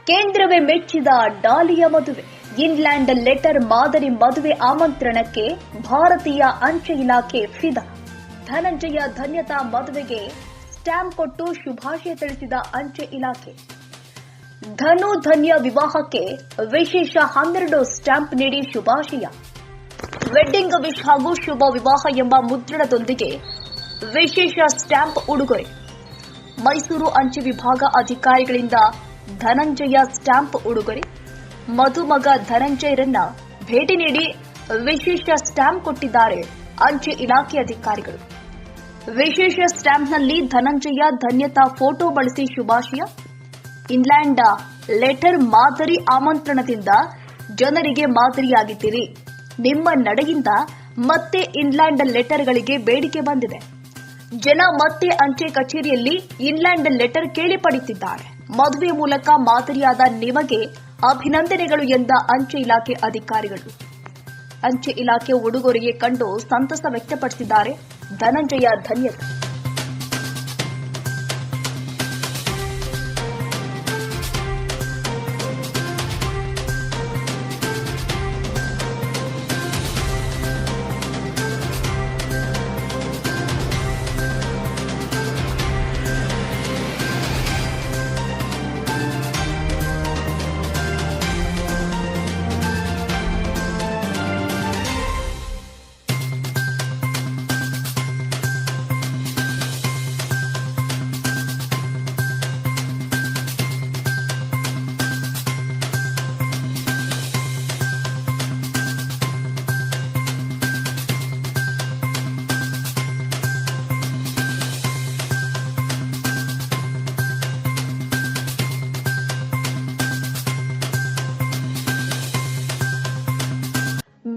ಕೇಂದ್ರವೇ ಮೆಚ್ಚಿದ ಡಾಲಿಯ ಮದುವೆ. Inland letter ಮಾದರಿ ಮದುವೆ ಆಮಂತ್ರಣಕ್ಕೆ ಭಾರತೀಯ ಅಂಚೆ ಇಲಾಖೆ ಫಿದಾ. ಧನಂಜಯ ಧನ್ಯತಾ ಮದುವೆಗೆ ಸ್ಟ್ಯಾಂಪ್ ಕೊಟ್ಟು ಶುಭಾಶಯ ತಿಳಿಸಿದ ಅಂಚೆ ಇಲಾಖೆ. ಧನು ಧನ್ಯ ವಿವಾಹಕ್ಕೆ ವಿಶೇಷ 12 ಸ್ಟ್ಯಾಂಪ್ ನೀಡಿ ಶುಭಾಶಯ. ವೆಡ್ಡಿಂಗ್ ವಿಶ್ ಹಾಗೂ ಶುಭ ವಿವಾಹ ಎಂಬ ಮುದ್ರಣದೊಂದಿಗೆ ವಿಶೇಷ ಸ್ಟ್ಯಾಂಪ್ ಉಡುಗೊರೆ. ಮೈಸೂರು ಅಂಚೆ ವಿಭಾಗ ಅಧಿಕಾರಿಗಳಿಂದ ಧನಂಜಯ ಸ್ಟ್ಯಾಂಪ್ ಉಡುಗೊರೆ. ಮದುಮಗ ಧನಂಜಯರನ್ನ ಭೇಟಿ ನೀಡಿ ವಿಶೇಷ ಸ್ಟ್ಯಾಂಪ್ ಕೊಟ್ಟಿದ್ದಾರೆ ಅಂಚೆ ಇಲಾಖೆ ಅಧಿಕಾರಿಗಳು. ವಿಶೇಷ ಸ್ಟ್ಯಾಂಪ್ನಲ್ಲಿ ಧನಂಜಯ ಧನ್ಯತಾ ಫೋಟೋ ಬಳಸಿ ಶುಭಾಶಯ. ಇನ್ಲ್ಯಾಂಡ್ ಲೆಟರ್ ಮಾದರಿ ಆಮಂತ್ರಣದಿಂದ ಜನರಿಗೆ ಮಾದರಿಯಾಗಿದ್ದೀರಿ. ನಿಮ್ಮ ನಡೆಯಿಂದ ಮತ್ತೆ ಇನ್ಲ್ಯಾಂಡ್ ಲೆಟರ್ಗಳಿಗೆ ಬೇಡಿಕೆ ಬಂದಿದೆ. ಜನ ಮತ್ತೆ ಅಂಚೆ ಕಚೇರಿಯಲ್ಲಿ ಇನ್ಲ್ಯಾಂಡ್ ಲೆಟರ್ ಕೇಳಿ ಪಡೆಯುತ್ತಿದ್ದಾರೆ. ಮದುವೆ ಮೂಲಕ ಮಾದರಿಯಾದ ನಿಮಗೆ ಅಭಿನಂದನೆಗಳು ಎಂದ ಅಂಚೆ ಇಲಾಖೆ ಅಧಿಕಾರಿಗಳು. ಅಂಚೆ ಇಲಾಖೆ ಉಡುಗೊರೆಗೆ ಕಂಡು ಸಂತಸ ವ್ಯಕ್ತಪಡಿಸಿದ್ದಾರೆ ಧನಂಜಯ ಧನ್ಯತಾ.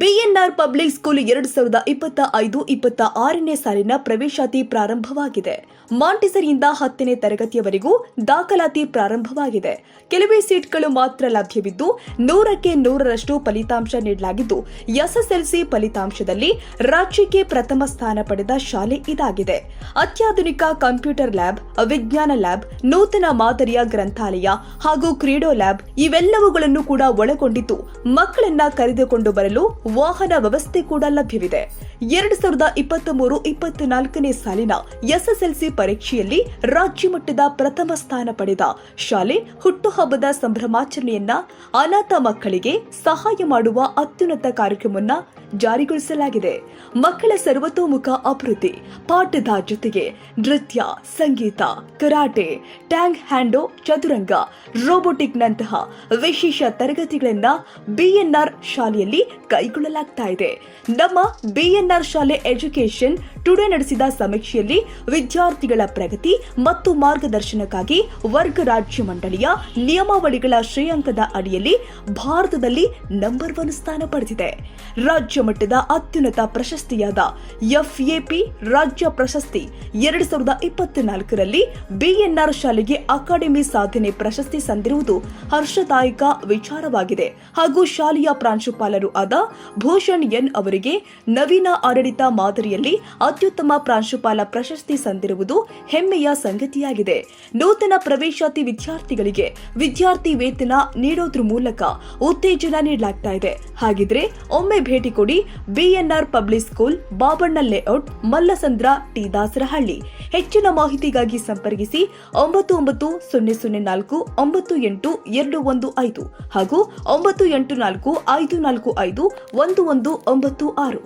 ಬಿಎನ್ಆರ್ ಪಬ್ಲಿಕ್ ಸ್ಕೂಲ್ 2025-26ನೇ ಸಾಲಿನ ಪ್ರವೇಶಾತಿ ಪ್ರಾರಂಭವಾಗಿದೆ. ಮಾಂಟಿಸರಿಯಿಂದ 10ನೇ ತರಗತಿಯವರೆಗೂ ದಾಖಲಾತಿ ಪ್ರಾರಂಭವಾಗಿದೆ. ಕೆಲವೇ ಸೀಟ್ಗಳು ಮಾತ್ರ ಲಭ್ಯವಿದ್ದು 100ಕ್ಕೆ 100ರಷ್ಟು ಫಲಿತಾಂಶ ನೀಡಲಾಗಿದ್ದು, ಎಸ್ಎಸ್ಎಲ್ಸಿ ಫಲಿತಾಂಶದಲ್ಲಿ ರಾಜ್ಯಕ್ಕೆ ಪ್ರಥಮ ಸ್ಥಾನ ಪಡೆದ ಶಾಲೆ ಇದಾಗಿದೆ. ಅತ್ಯಾಧುನಿಕ ಕಂಪ್ಯೂಟರ್ ಲ್ಯಾಬ್, ವಿಜ್ಞಾನ ಲ್ಯಾಬ್, ನೂತನ ಮಾದರಿಯ ಗ್ರಂಥಾಲಯ ಹಾಗೂ ಕ್ರೀಡೋ ಲ್ಯಾಬ್ ಇವೆಲ್ಲವುಗಳನ್ನು ಕೂಡ ಒಳಗೊಂಡಿದ್ದು ಮಕ್ಕಳನ್ನ ಕರೆದುಕೊಂಡು ಬರಲು ವಾಹನ ವ್ಯವಸ್ಥೆ ಕೂಡ ಲಭ್ಯವಿದೆ. 2023-24ನೇ ಸಾಲಿನ ಎಸ್ಎಸ್ಎಲ್ಸಿ ಪರೀಕ್ಷೆಯಲ್ಲಿ ರಾಜ್ಯ ಮಟ್ಟದ ಪ್ರಥಮ ಸ್ಥಾನ ಪಡೆದ ಶಾಲೆ ಹುಟ್ಟುಹಬ್ಬದ ಸಂಭ್ರಮಾಚರಣೆಯನ್ನ ಅನಾಥ ಮಕ್ಕಳಿಗೆ ಸಹಾಯ ಮಾಡುವ ಅತ್ಯುನ್ನತ ಕಾರ್ಯಕ್ರಮವನ್ನು ಜಾರಿಗೊಳಿಸಲಾಗಿದೆ. ಮಕ್ಕಳ ಸರ್ವತೋಮುಖ ಅಭಿವೃದ್ಧಿ ಪಾಠದ ಜೊತೆಗೆ ನೃತ್ಯ, ಸಂಗೀತ, ಕರಾಟೆ, ಟ್ಯಾಂಗ್ ಹ್ಯಾಂಡೋ, ಚದುರಂಗ, ರೋಬೋಟಿಕ್ನಂತಹ ವಿಶೇಷ ತರಗತಿಗಳನ್ನ ಬಿಎನ್ಆರ್ ಶಾಲೆಯಲ್ಲಿ ಕೈಗೊಳ್ಳಲಾಗ್ತಾ ಇದೆ. ನಮ್ಮ ಬಿಎನ್ಆರ್ ಶಾಲೆ ಎಜುಕೇಷನ್ ಟುಡೇ ನಡೆಸಿದ ಸಮೀಕ್ಷೆಯಲ್ಲಿ ವಿದ್ಯಾರ್ಥಿಗಳ ಪ್ರಗತಿ ಮತ್ತು ಮಾರ್ಗದರ್ಶನಕ್ಕಾಗಿ ವರ್ಗ ರಾಜ್ಯ ಮಂಡಳಿಯ ನಿಯಮಾವಳಿಗಳ ಶ್ರೇಯಾಂಕದ ಅಡಿಯಲ್ಲಿ ಭಾರತದಲ್ಲಿ ನಂಬರ್ 1 ಸ್ಥಾನ ಪಡೆದಿದೆ. ರಾಜ್ಯ ಮಟ್ಟದ ಅತ್ಯುನ್ನತ ಪ್ರಶಸ್ತಿಯಾದ ಎಫ್ಎಪಿ ರಾಜ್ಯ ಪ್ರಶಸ್ತಿ 2024ರಲ್ಲಿ ಬಿಎನ್ಆರ್ ಶಾಲೆಗೆ ಅಕಾಡೆಮಿ ಸಾಧನೆ ಪ್ರಶಸ್ತಿ ಸಂದಿರುವುದು ಹರ್ಷದಾಯಕ ವಿಚಾರವಾಗಿದೆ. ಹಾಗೂ ಶಾಲೆಯ ಪ್ರಾಂಶುಪಾಲರು ಆದ ಭೂಷಣ್ ಎನ್ ಅವರಿಗೆ ನವೀನ ಆಡಳಿತ ಮಾದರಿಯಲ್ಲಿ ಅತ್ಯುತ್ತಮ ಪ್ರಾಂಶುಪಾಲ ಪ್ರಶಸ್ತಿ ಸಂದಿರುವುದು ಹೆಮ್ಮೆಯ ಸಂಗತಿಯಾಗಿದೆ. ನೂತನ ಪ್ರವೇಶಾತಿ ವಿದ್ಯಾರ್ಥಿಗಳಿಗೆ ವಿದ್ಯಾರ್ಥಿ ವೇತನ ನೀಡೋದ್ರ ಮೂಲಕ ಉತ್ತೇಜನ ನೀಡಲಾಗ್ತಾ ಇದೆ. ಹಾಗಿದ್ರೆ ಒಮ್ಮೆ ಭೇಟಿ ಕೊಡಿ BNR public school, Babanna layout, Mallasandra, T Dasarahalli. ಹೆಚ್ಚಿನ ಮಾಹಿತಿಗಾಗಿ ಸಂಪರ್ಕಿಸಿ 9904-982215 ಹಾಗೂ 9845451196.